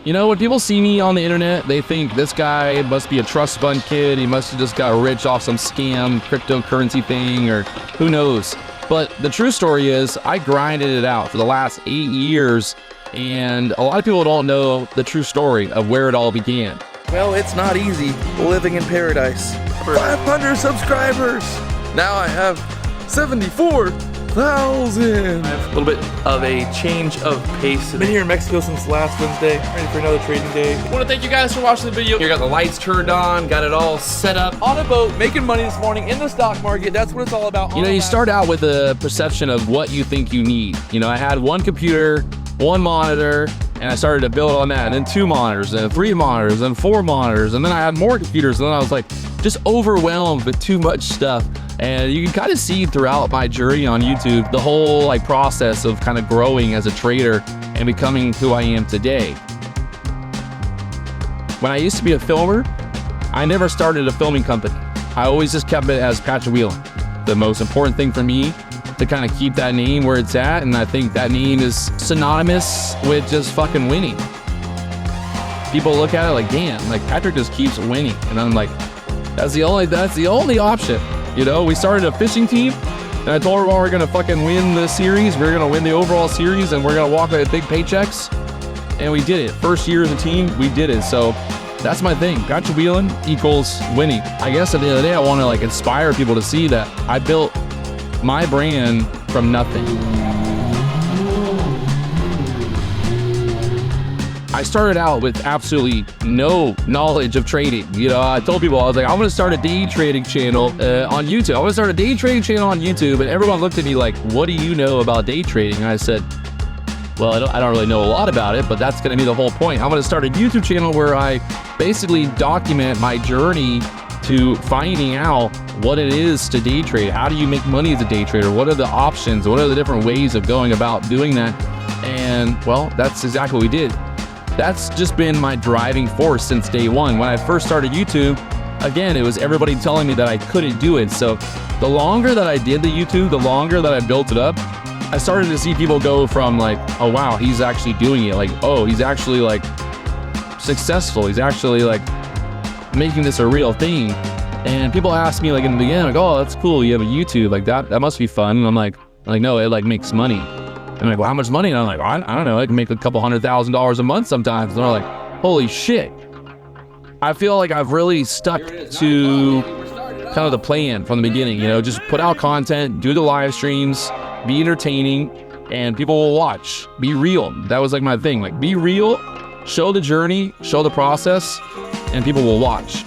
You know, when people see me on the internet, they think this guy must be a trust fund kid. He must have just got rich off some scam cryptocurrency thing, or who knows. But the true story is I grinded it out for the last 8 years, and a lot of people don't know the true story of where it all began. Well, it's not easy living in paradise. 500 subscribers. Now I have 74,000. I have a little bit of a change of pace. I've been here in Mexico since last Wednesday, ready for another trading day. I want to thank you guys for watching the video. You got the lights turned on, got it all set up. On a boat, making money this morning in the stock market. That's what it's all about. You know, you start out with a perception of what you think you need. You know, I had one computer, one monitor, and I started to build on that, and then 2 monitors, and 3 monitors, and 4 monitors, and then I had more computers, and then I was like just overwhelmed with too much stuff. And you can kind of see throughout my journey on YouTube the whole like process of kind of growing as a trader and becoming who I am today. When I used to be a filmer, I never started a filming company. I always just kept it as Patrick Wieland. The most important thing for me to kind of keep that name where it's at, and I think that name is synonymous with just fucking winning. People look at it like, damn, like Patrick just keeps winning, and I'm like, that's the only option. You know, we started a fishing team, and I told everyone we're gonna fucking win the series. We're gonna win the overall series, and we're gonna walk away with big paychecks. And we did it. First year as a team, we did it. So that's my thing. Patrick Wieland equals winning. I guess at the end of the day, I want to like inspire people to see that I built my brand from nothing. I started out with absolutely no knowledge of trading. You know, I told people, I was like, I'm gonna start a day trading channel on YouTube. I'm gonna start a day trading channel on YouTube, and everyone looked at me like, what do you know about day trading? And I said, well, I don't really know a lot about it, but that's gonna be the whole point. I'm gonna start a YouTube channel where I basically document my journey to finding out what it is to day trade. How do you make money as a day trader? What are the options? What are the different ways of going about doing that? And well, that's exactly what we did. That's just been my driving force since day one. When I first started YouTube, again, it was everybody telling me that I couldn't do it. So the longer that I did the YouTube, the longer that I built it up, I started to see people go from like, oh wow, he's actually doing it. Like, oh, he's actually like successful. He's actually like making this a real thing. And people ask me like in the beginning, like, oh, that's cool, you have a YouTube, like that must be fun. And I'm like no, it like makes money. I'm like, well, how much money? And I'm like, I don't know, I can make a couple $100,000 a month sometimes. And they're like, holy shit. I feel like I've really stuck to kind of the plan from the beginning, you know, just put out content, do the live streams, be entertaining, and people will watch. Be real. That was like my thing, like be real, show the journey, show the process, and people will watch.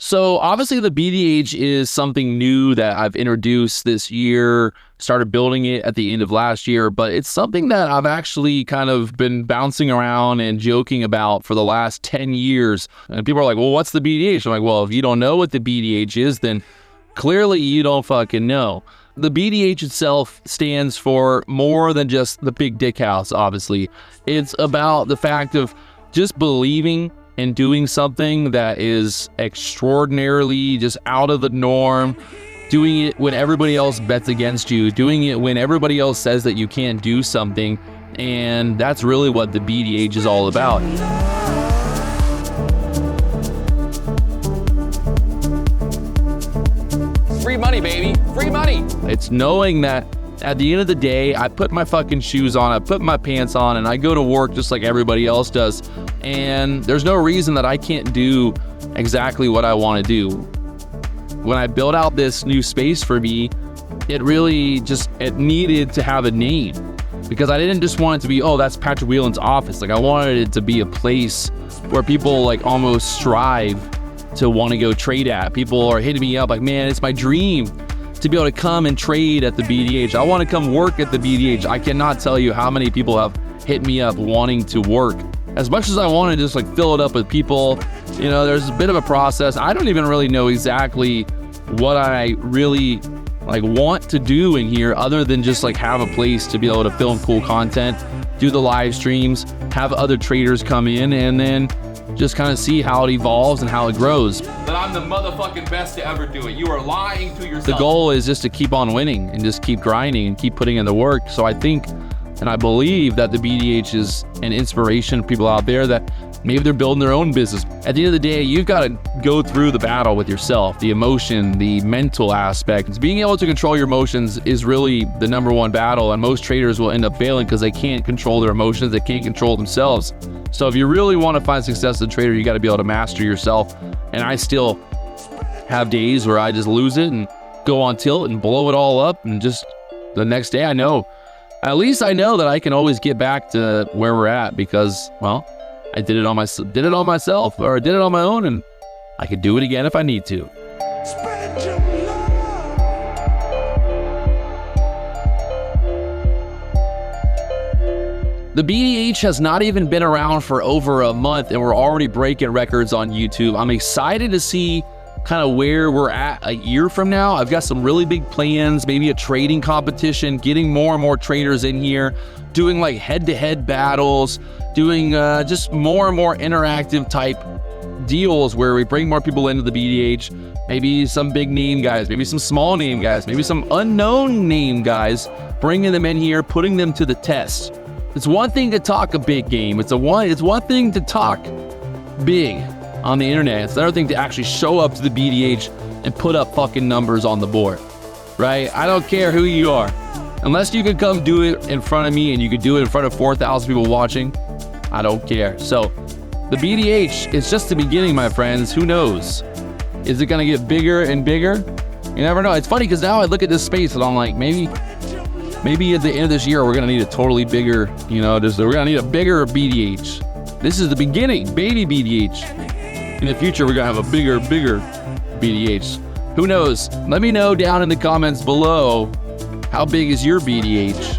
So obviously the BDH is something new that I've introduced this year, started building it at the end of last year, but it's something that I've actually kind of been bouncing around and joking about for the last 10 years. And people are like, well, what's the BDH? I'm like, well, if you don't know what the BDH is, then clearly you don't fucking know. The BDH itself stands for more than just the big dick house, obviously. It's about the fact of just believing and doing something that is extraordinarily just out of the norm, doing it when everybody else bets against you, doing it when everybody else says that you can't do something, and that's really what the BDH is all about. Free money, baby, free money. It's knowing that at the end of the day, I put my fucking shoes on, I put my pants on, and I go to work just like everybody else does. And there's no reason that I can't do exactly what I want to do. When I built out this new space for me, it really it needed to have a name, because I didn't just want it to be, oh, that's Patrick Wieland's office. Like I wanted it to be a place where people like almost strive to want to go trade at. People are hitting me up like, man, it's my dream to be able to come and trade at the BDH. I want to come work at the BDH. I cannot tell you how many people have hit me up wanting to work. As much as I want to just like fill it up with people, you know, there's a bit of a process. I don't even really know exactly what I really like want to do in here, other than just like have a place to be able to film cool content, do the live streams, have other traders come in, and then just kind of see how it evolves and how it grows. That I'm the motherfucking best to ever do it. You are lying to yourself. The goal is just to keep on winning and just keep grinding and keep putting in the work. So I think and I believe that the BDH is an inspiration for people out there that maybe they're building their own business. At the end of the day, you've got to go through the battle with yourself, the emotion, the mental aspect. Being able to control your emotions is really the number one battle, and most traders will end up failing because they can't control their emotions, they can't control themselves. So if you really want to find success as a trader, you got to be able to master yourself. And I still have days where I just lose it and go on tilt and blow it all up, and just the next day at least I know that I can always get back to where we're at because, well, I did it on myself, or I did it on my own, and I could do it again if I need to. The BDH has not even been around for over a month, and we're already breaking records on YouTube. I'm excited to see kind of where we're at a year from now. I've got some really big plans, maybe a trading competition, getting more and more traders in here, doing like head-to-head battles, doing just more and more interactive type deals where we bring more people into the BDH, maybe some big name guys, maybe some small name guys, maybe some unknown name guys, bringing them in here, putting them to the test. It's one thing to talk a big game. It's one thing to talk big on the internet. It's another thing to actually show up to the BDH and put up fucking numbers on the board, right? I don't care who you are. Unless you could come do it in front of me and you could do it in front of 4,000 people watching, I don't care. So the BDH is just the beginning, my friends. Who knows? Is it going to get bigger and bigger? You never know. It's funny because now I look at this space and I'm like, maybe at the end of this year, we're going to need a totally bigger, we're going to need a bigger BDH. This is the beginning, baby BDH. In the future, we're going to have a bigger BDH. Who knows? Let me know down in the comments below, how big is your BDH?